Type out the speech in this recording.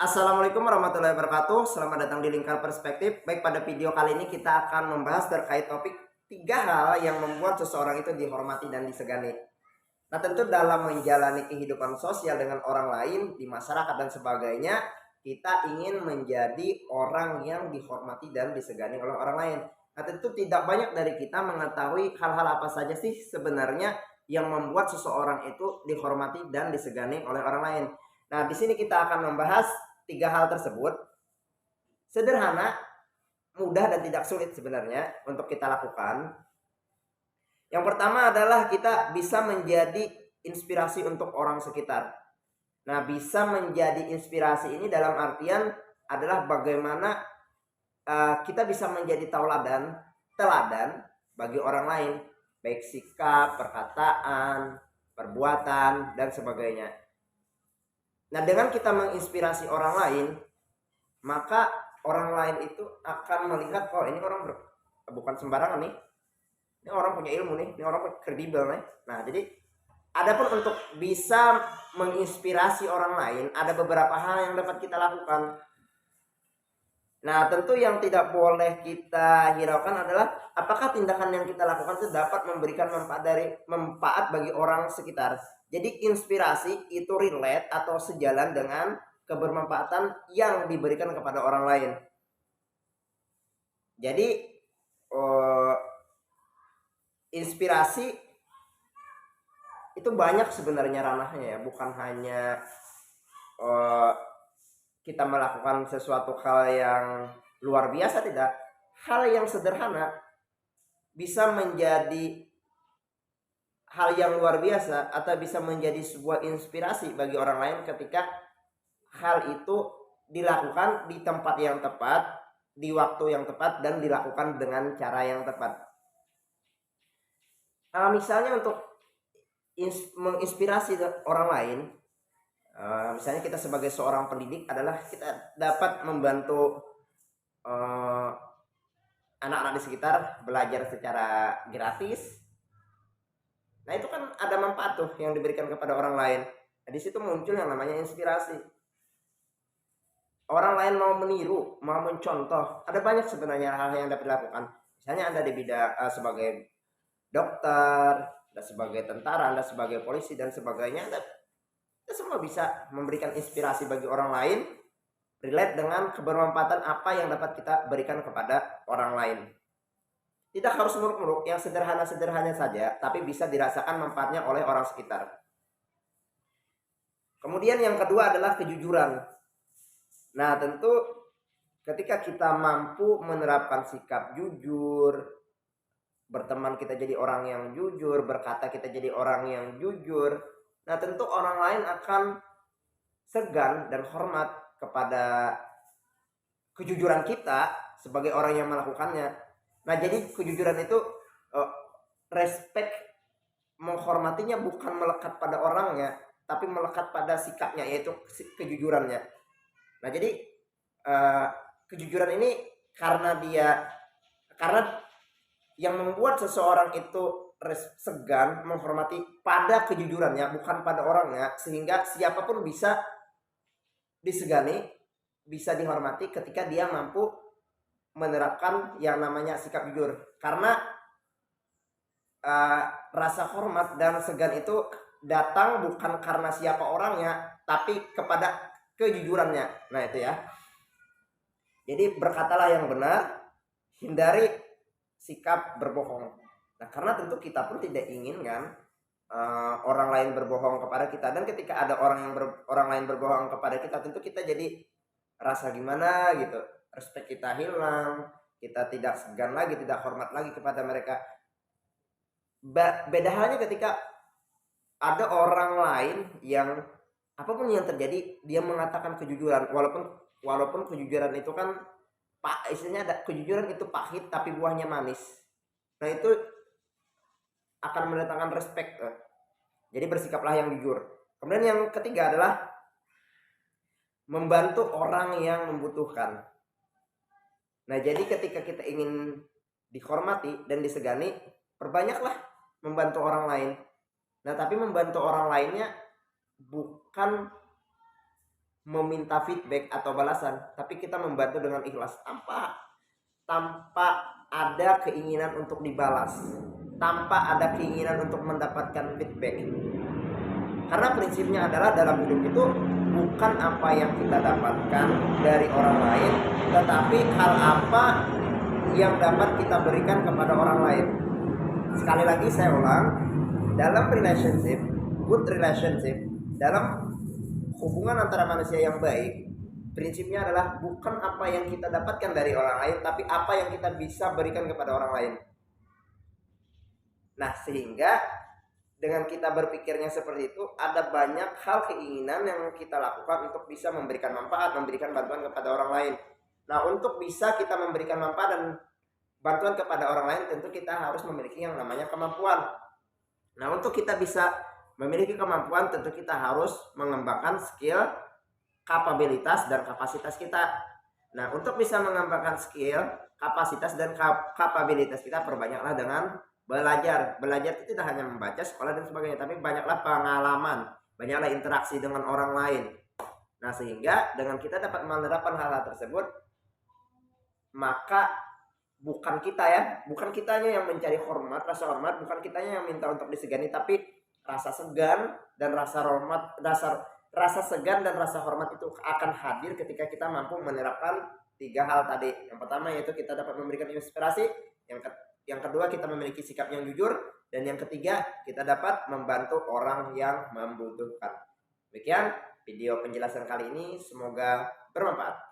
Assalamualaikum warahmatullahi wabarakatuh. Selamat datang di Lingkar Perspektif. Baik, pada video kali ini kita akan membahas terkait topik 3 hal yang membuat seseorang itu dihormati dan disegani. Nah, tentu dalam menjalani kehidupan sosial dengan orang lain di masyarakat dan sebagainya, kita ingin menjadi orang yang dihormati dan disegani oleh orang lain. Nah, tentu tidak banyak dari kita mengetahui hal-hal apa saja sih sebenarnya yang membuat seseorang itu dihormati dan disegani oleh orang lain. Nah, di sini kita akan membahas 3 hal tersebut. Sederhana, mudah dan tidak sulit sebenarnya untuk kita lakukan. Yang pertama adalah kita bisa menjadi inspirasi untuk orang sekitar. Nah, bisa menjadi inspirasi ini dalam artian adalah bagaimana kita bisa menjadi teladan bagi orang lain, baik sikap, perkataan, perbuatan, dan sebagainya. Nah, dengan kita menginspirasi orang lain, maka orang lain itu akan melihat, oh ini orang bukan sembarangan nih, ini orang punya ilmu nih, ini orang kredibel nih. Nah, jadi adapun untuk bisa menginspirasi orang lain, ada beberapa hal yang dapat kita lakukan. Nah, tentu yang tidak boleh kita hiraukan adalah apakah tindakan yang kita lakukan itu dapat memberikan manfaat bagi orang sekitar. Jadi inspirasi itu relate atau sejalan dengan kebermanfaatan yang diberikan kepada orang lain. Jadi inspirasi itu banyak sebenarnya ranahnya ya, bukan hanya kita melakukan sesuatu hal yang luar biasa, tidak. Hal yang sederhana bisa menjadi hal yang luar biasa atau bisa menjadi sebuah inspirasi bagi orang lain ketika hal itu dilakukan di tempat yang tepat, di waktu yang tepat, dan dilakukan dengan cara yang tepat. Misalnya untuk menginspirasi orang lain, misalnya kita sebagai seorang pendidik adalah kita dapat membantu anak-anak di sekitar belajar secara gratis. Nah, itu kan ada manfaat tuh yang diberikan kepada orang lain. Nah, di situ muncul yang namanya inspirasi. Orang lain mau meniru, mau mencontoh. Ada banyak sebenarnya hal yang dapat dilakukan. Misalnya Anda di bidang sebagai dokter, Anda sebagai tentara, Anda sebagai polisi dan sebagainya. Kita semua bisa memberikan inspirasi bagi orang lain, relate dengan kebermanfaatan apa yang dapat kita berikan kepada orang lain. Tidak harus muluk-muluk, yang sederhana-sederhana saja, tapi bisa dirasakan manfaatnya oleh orang sekitar. Kemudian yang kedua adalah kejujuran. Nah, tentu ketika kita mampu menerapkan sikap jujur, berteman kita jadi orang yang jujur, berkata kita jadi orang yang jujur, nah tentu orang lain akan segan dan hormat kepada kejujuran kita sebagai orang yang melakukannya. Nah, jadi kejujuran itu respect, menghormatinya bukan melekat pada orangnya, tapi melekat pada sikapnya, yaitu kejujurannya. Nah, jadi kejujuran ini karena yang membuat seseorang itu segan menghormati pada kejujurannya, bukan pada orangnya, sehingga siapapun bisa disegani, bisa dihormati ketika dia mampu menerapkan yang namanya sikap jujur. Karena rasa hormat dan segan itu datang bukan karena siapa orangnya, tapi kepada kejujurannya. Nah, itu ya. Jadi berkatalah yang benar, hindari sikap berbohong. Nah, karena tentu kita pun tidak ingin kan orang lain berbohong kepada kita, dan ketika ada orang lain berbohong kepada kita, tentu kita jadi rasa gimana gitu, respect kita hilang, kita tidak segan lagi, tidak hormat lagi kepada mereka. Beda halnya ketika ada orang lain yang apapun yang terjadi dia mengatakan kejujuran, walaupun kejujuran itu kan istilahnya ada kejujuran itu pahit tapi buahnya manis. Nah, itu akan mendatangkan respect. Jadi bersikaplah yang jujur. Kemudian yang ketiga adalah membantu orang yang membutuhkan. Nah, jadi ketika kita ingin dihormati dan disegani, perbanyaklah membantu orang lain. Nah, tapi membantu orang lainnya bukan meminta feedback atau balasan, tapi kita membantu dengan ikhlas tanpa ada keinginan untuk dibalas, tanpa ada keinginan untuk mendapatkan feedback. Karena prinsipnya adalah dalam hidup itu bukan apa yang kita dapatkan dari orang lain, tetapi hal apa yang dapat kita berikan kepada orang lain. Sekali lagi saya ulang, dalam relationship, good relationship, dalam hubungan antara manusia yang baik, prinsipnya adalah bukan apa yang kita dapatkan dari orang lain, tapi apa yang kita bisa berikan kepada orang lain. Nah, sehingga dengan kita berpikirnya seperti itu, ada banyak hal keinginan yang kita lakukan untuk bisa memberikan manfaat, memberikan bantuan kepada orang lain. Nah, untuk bisa kita memberikan manfaat dan bantuan kepada orang lain, tentu kita harus memiliki yang namanya kemampuan. Nah, untuk kita bisa memiliki kemampuan, tentu kita harus mengembangkan skill, kapabilitas, dan kapasitas kita. Nah, untuk bisa mengembangkan skill, kapasitas, dan kapabilitas kita, perbanyaklah dengan belajar. Belajar itu tidak hanya membaca, sekolah, dan sebagainya, tapi banyaklah pengalaman, banyaklah interaksi dengan orang lain. Nah, sehingga dengan kita dapat menerapkan hal-hal tersebut, maka bukan kitanya yang mencari hormat, rasa hormat, bukan kitanya yang minta untuk disegani, tapi rasa segan dan rasa hormat itu akan hadir ketika kita mampu menerapkan 3 hal tadi. Yang pertama yaitu kita dapat memberikan inspirasi, yang kedua kita memiliki sikap yang jujur, dan yang ketiga kita dapat membantu orang yang membutuhkan. Demikian video penjelasan kali ini, semoga bermanfaat.